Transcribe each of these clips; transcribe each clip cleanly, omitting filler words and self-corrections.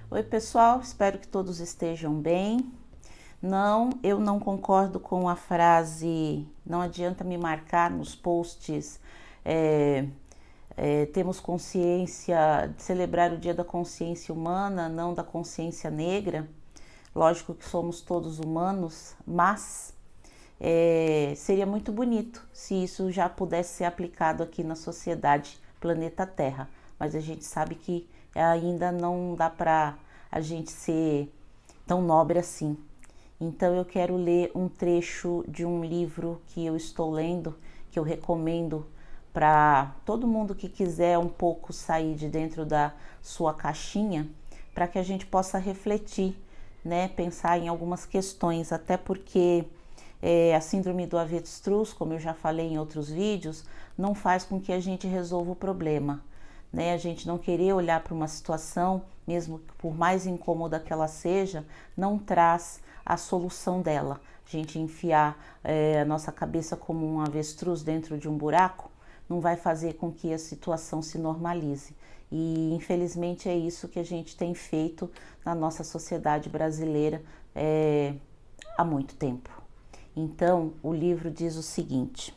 Oi, pessoal, espero que todos estejam bem. Não, eu não concordo com a frase, não adianta me marcar nos posts, temos consciência, celebrar o Dia da Consciência Humana, não da consciência negra. Lógico que somos todos humanos, mas seria muito bonito se isso já pudesse ser aplicado aqui na sociedade planeta Terra, mas a gente sabe que ainda não dá para a gente ser tão nobre assim. Então eu quero ler um trecho de um livro que eu estou lendo, que eu recomendo para todo mundo que quiser um pouco sair de dentro da sua caixinha, para que a gente possa refletir, né, pensar em algumas questões, até porque a síndrome do avestruz, como eu já falei em outros vídeos, não faz com que a gente resolva o problema, né? A gente não querer olhar para uma situação, mesmo por mais incômoda que ela seja, não traz a solução dela. A gente enfiar a nossa cabeça como um avestruz dentro de um buraco não vai fazer com que a situação se normalize. E infelizmente é isso que a gente tem feito na nossa sociedade brasileira há muito tempo. Então, o livro diz o seguinte: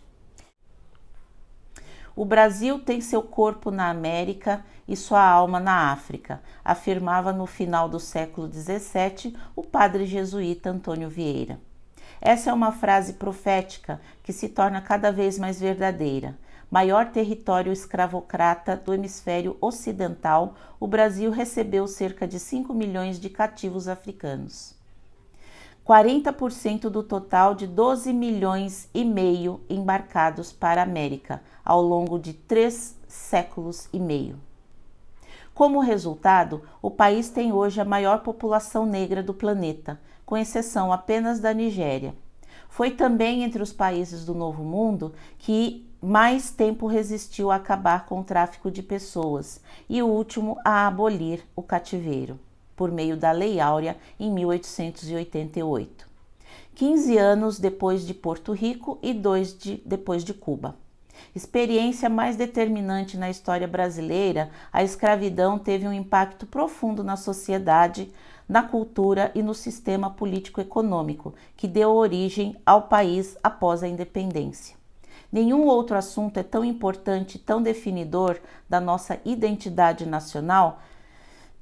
o Brasil tem seu corpo na América e sua alma na África, afirmava no final do século XVII o padre jesuíta Antônio Vieira. Essa é uma frase profética que se torna cada vez mais verdadeira. Maior território escravocrata do hemisfério ocidental, o Brasil recebeu cerca de 5 milhões de cativos africanos. 40% do total de 12 milhões e meio embarcados para a América ao longo de 3 séculos e meio. Como resultado, o país tem hoje a maior população negra do planeta, com exceção apenas da Nigéria. Foi também entre os países do Novo Mundo que mais tempo resistiu a acabar com o tráfico de pessoas e o último a abolir o cativeiro, por meio da Lei Áurea em 1888. 15 anos depois de Porto Rico e 2 depois de Cuba. Experiência mais determinante na história brasileira, a escravidão teve um impacto profundo na sociedade, na cultura e no sistema político-econômico, que deu origem ao país após a independência. Nenhum outro assunto é tão importante e tão definidor da nossa identidade nacional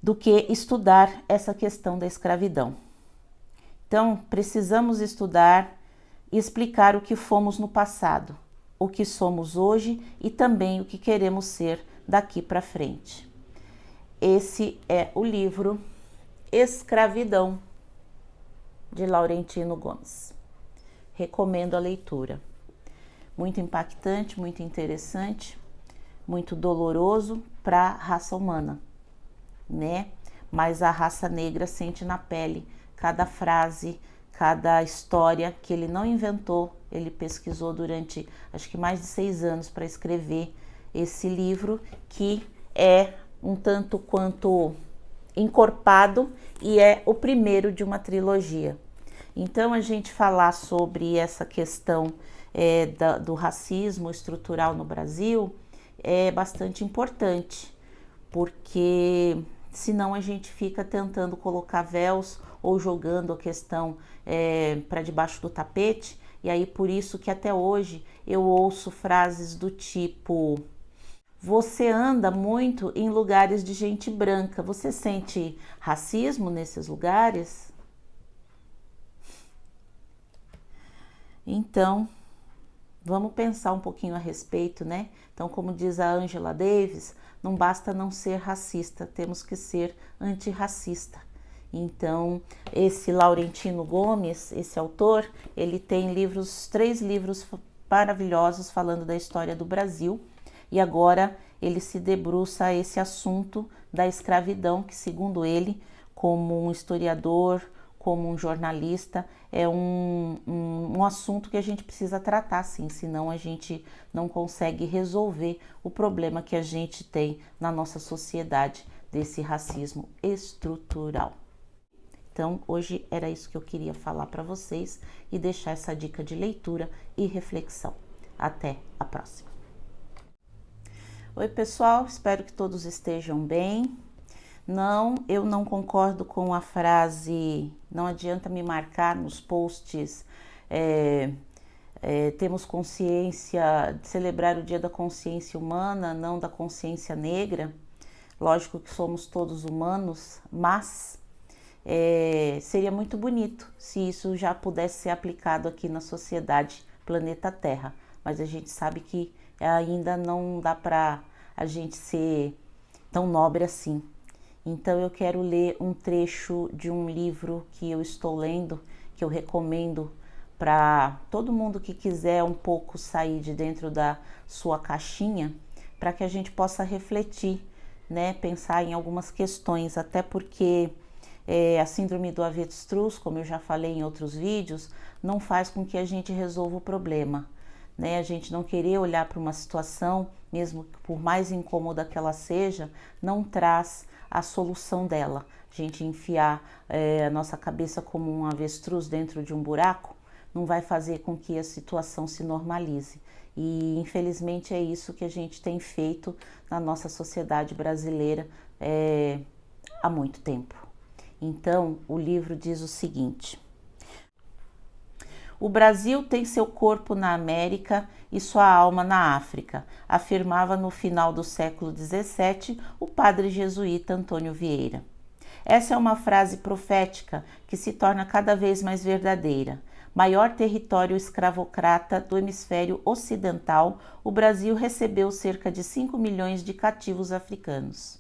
do que estudar essa questão da escravidão. Então, precisamos estudar e explicar o que fomos no passado, o que somos hoje e também o que queremos ser daqui para frente. Esse é o livro Escravidão, de Laurentino Gomes. Recomendo a leitura. Muito impactante, muito interessante, muito doloroso para a raça humana, né? Mas a raça negra sente na pele cada frase, cada história que ele não inventou. Ele pesquisou durante acho que mais de 6 anos para escrever esse livro, que é um tanto quanto encorpado e é o primeiro de uma trilogia. Então, a gente falar sobre essa questão do racismo estrutural no Brasil é bastante importante, porque senão a gente fica tentando colocar véus ou jogando a questão para debaixo do tapete, e aí por isso que até hoje eu ouço frases do tipo: você anda muito em lugares de gente branca, você sente racismo nesses lugares? Então, vamos pensar um pouquinho a respeito, né? Então, como diz a Angela Davis, não basta não ser racista, temos que ser antirracista. Então, esse Laurentino Gomes, esse autor, ele tem 3 livros maravilhosos falando da história do Brasil, e agora ele se debruça a esse assunto da escravidão, que segundo ele, como um historiador, como um jornalista, é um assunto que a gente precisa tratar, sim, senão a gente não consegue resolver o problema que a gente tem na nossa sociedade desse racismo estrutural. Então, hoje era isso que eu queria falar para vocês e deixar essa dica de leitura e reflexão. Até a próxima. Oi, pessoal, espero que todos estejam bem. Não, eu não concordo com a frase, não adianta me marcar nos posts, temos consciência, celebrar o Dia da Consciência Humana, não da consciência negra. Lógico que somos todos humanos, mas seria muito bonito se isso já pudesse ser aplicado aqui na sociedade planeta Terra. Mas a gente sabe que ainda não dá para a gente ser tão nobre assim. Então eu quero ler um trecho de um livro que eu estou lendo, que eu recomendo para todo mundo que quiser um pouco sair de dentro da sua caixinha, para que a gente possa refletir, né, pensar em algumas questões, até porque a síndrome do avestruz, como eu já falei em outros vídeos, não faz com que a gente resolva o problema, né? A gente não querer olhar para uma situação, mesmo por mais incômoda que ela seja, não traz a solução dela. A gente enfiar a nossa cabeça como um avestruz dentro de um buraco não vai fazer com que a situação se normalize. E infelizmente é isso que a gente tem feito na nossa sociedade brasileira há muito tempo. Então, o livro diz o seguinte: o Brasil tem seu corpo na América e sua alma na África, afirmava no final do século XVII o padre jesuíta Antônio Vieira. Essa é uma frase profética que se torna cada vez mais verdadeira. Maior território escravocrata do hemisfério ocidental, o Brasil recebeu cerca de 5 milhões de cativos africanos.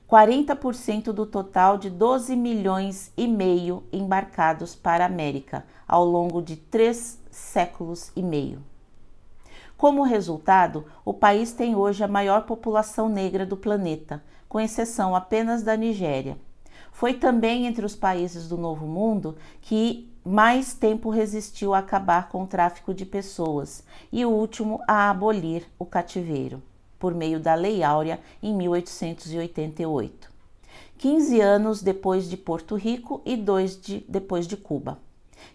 40% do total de 12 milhões e meio embarcados para a América ao longo de 3 séculos e meio. Como resultado, o país tem hoje a maior população negra do planeta, com exceção apenas da Nigéria. Foi também entre os países do Novo Mundo que mais tempo resistiu a acabar com o tráfico de pessoas e o último a abolir o cativeiro, por meio da Lei Áurea em 1888. 15 anos depois de Porto Rico e 2 depois de Cuba.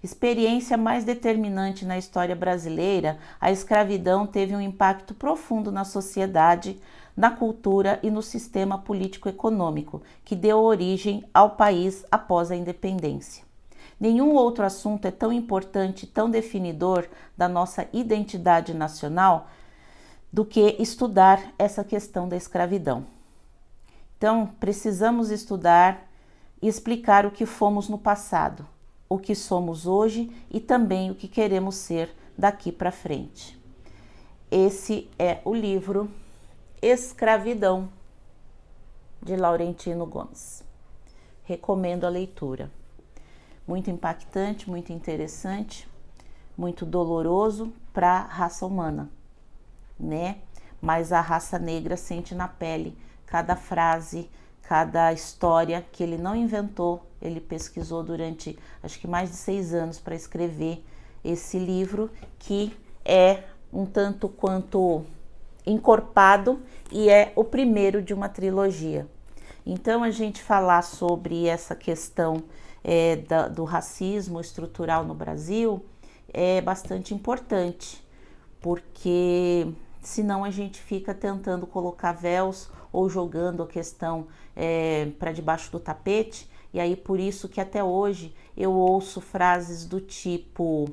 Experiência mais determinante na história brasileira, a escravidão teve um impacto profundo na sociedade, na cultura e no sistema político-econômico, que deu origem ao país após a independência. Nenhum outro assunto é tão importante, tão definidor da nossa identidade nacional do que estudar essa questão da escravidão. Então, precisamos estudar e explicar o que fomos no passado, o que somos hoje e também o que queremos ser daqui para frente. Esse é o livro Escravidão, de Laurentino Gomes. Recomendo a leitura. Muito impactante, muito interessante, muito doloroso para a raça humana, né? Mas a raça negra sente na pele cada frase, cada história que ele não inventou. Ele pesquisou durante, acho que mais de 6 anos para escrever esse livro, que é um tanto quanto encorpado e é o primeiro de uma trilogia. Então, a gente falar sobre essa questão do racismo estrutural no Brasil é bastante importante, porque senão a gente fica tentando colocar véus ou jogando a questão para debaixo do tapete, e aí por isso que até hoje eu ouço frases do tipo: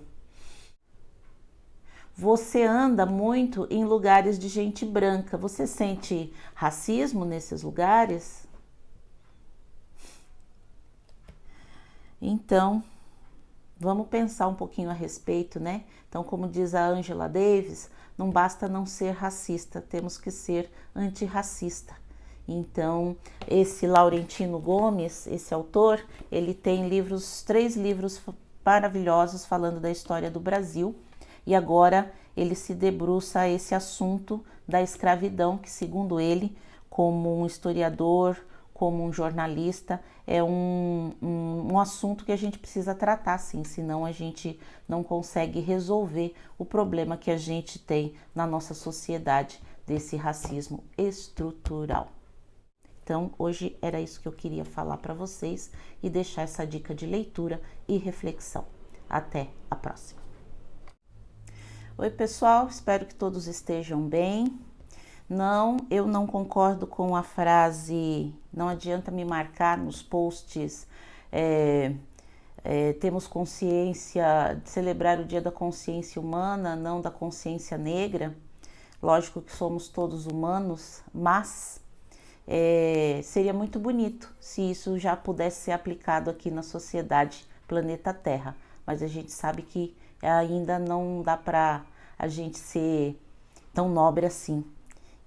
você anda muito em lugares de gente branca, você sente racismo nesses lugares? Então, vamos pensar um pouquinho a respeito, né? Então, como diz a Angela Davis, não basta não ser racista, temos que ser antirracista. Então, esse Laurentino Gomes, esse autor, ele tem 3 livros maravilhosos falando da história do Brasil, e agora ele se debruça a esse assunto da escravidão, que segundo ele, como um historiador, como um jornalista, é um assunto que a gente precisa tratar, sim, senão a gente não consegue resolver o problema que a gente tem na nossa sociedade desse racismo estrutural. Então, hoje era isso que eu queria falar para vocês e deixar essa dica de leitura e reflexão. Até a próxima. Oi, pessoal, espero que todos estejam bem. Não, eu não concordo com a frase, não adianta me marcar nos posts, temos consciência de celebrar o Dia da Consciência Humana, não da consciência negra. Lógico que somos todos humanos, mas seria muito bonito se isso já pudesse ser aplicado aqui na sociedade planeta Terra. Mas a gente sabe que ainda não dá para a gente ser tão nobre assim.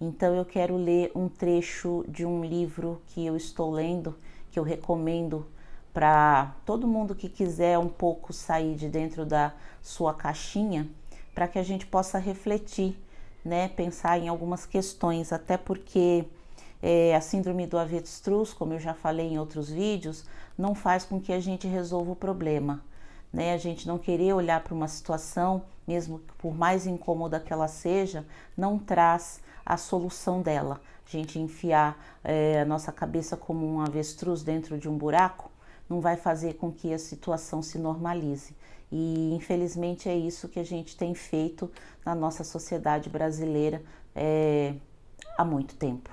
Então eu quero ler um trecho de um livro que eu estou lendo, que eu recomendo para todo mundo que quiser um pouco sair de dentro da sua caixinha, para que a gente possa refletir, né, pensar em algumas questões, até porque a síndrome do avestruz, como eu já falei em outros vídeos, não faz com que a gente resolva o problema, né? A gente não querer olhar para uma situação, mesmo por mais incômoda que ela seja, não traz a solução dela. A gente enfiar a nossa cabeça como um avestruz dentro de um buraco não vai fazer com que a situação se normalize. E infelizmente é isso que a gente tem feito na nossa sociedade brasileira há muito tempo.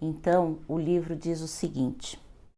Então, o livro diz o seguinte: